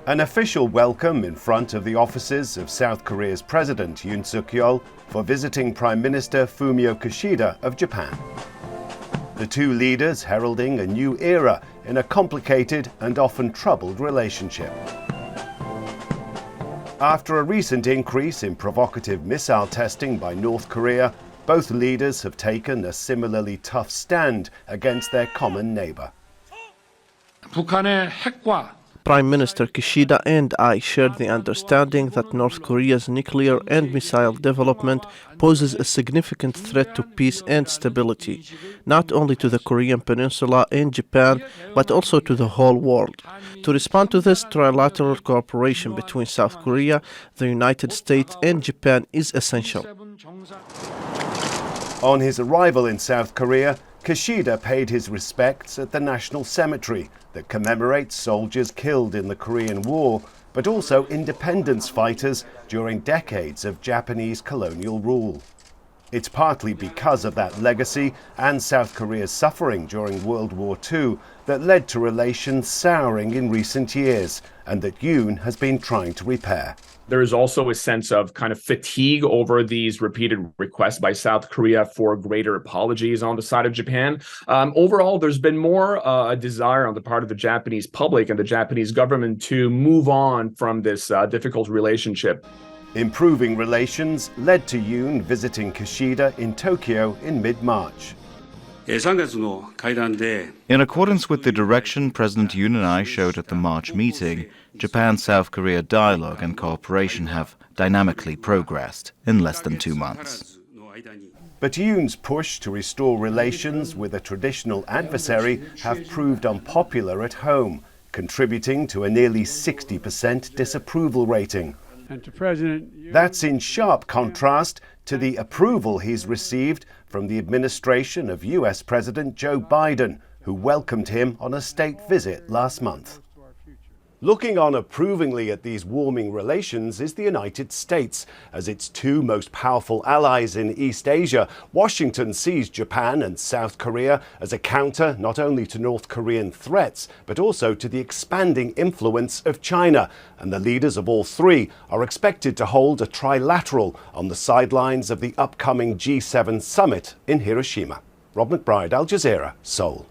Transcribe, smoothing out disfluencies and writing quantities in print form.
An official welcome in front of the offices of South Korea's President Yoon Suk-yeol for visiting Prime Minister Fumio Kishida of Japan. The two leaders heralding a new era in a complicated and often troubled relationship. After a recent increase in provocative missile testing by North Korea, both leaders have taken a similarly tough stand against their common neighbor. 북한의 핵과 Prime Minister Kishida and I shared the understanding that North Korea's nuclear and missile development poses a significant threat to peace and stability, not only to the Korean Peninsula and Japan, but also to the whole world. To respond to this, trilateral cooperation between South Korea, the United States, and Japan is essential. On his arrival in South Korea, Kishida paid his respects at the National Cemetery that commemorates soldiers killed in the Korean War, but also independence fighters during decades of Japanese colonial rule. It's partly because of that legacy and South Korea's suffering during World War II that led to relations souring in recent years, and that Yoon has been trying to repair. There is also a sense of kind of fatigue over these repeated requests by South Korea for greater apologies on the side of Japan. Overall, there's been more a desire on the part of the Japanese public and the Japanese government to move on from this difficult relationship. Improving relations led to Yoon visiting Kishida in Tokyo in mid-March. In accordance with the direction President Yoon and I showed at the March meeting, Japan-South Korea dialogue and cooperation have dynamically progressed in less than 2 months. But Yoon's push to restore relations with a traditional adversary have proved unpopular at home, contributing to a nearly 60% disapproval rating. That's in sharp contrast to the approval he's received from the administration of US President Joe Biden, who welcomed him on a state visit last month. Looking on approvingly at these warming relations is the United States. As its two most powerful allies in East Asia, Washington sees Japan and South Korea as a counter not only to North Korean threats, but also to the expanding influence of China. And the leaders of all three are expected to hold a trilateral on the sidelines of the upcoming G7 summit in Hiroshima. Rob McBride, Al Jazeera, Seoul.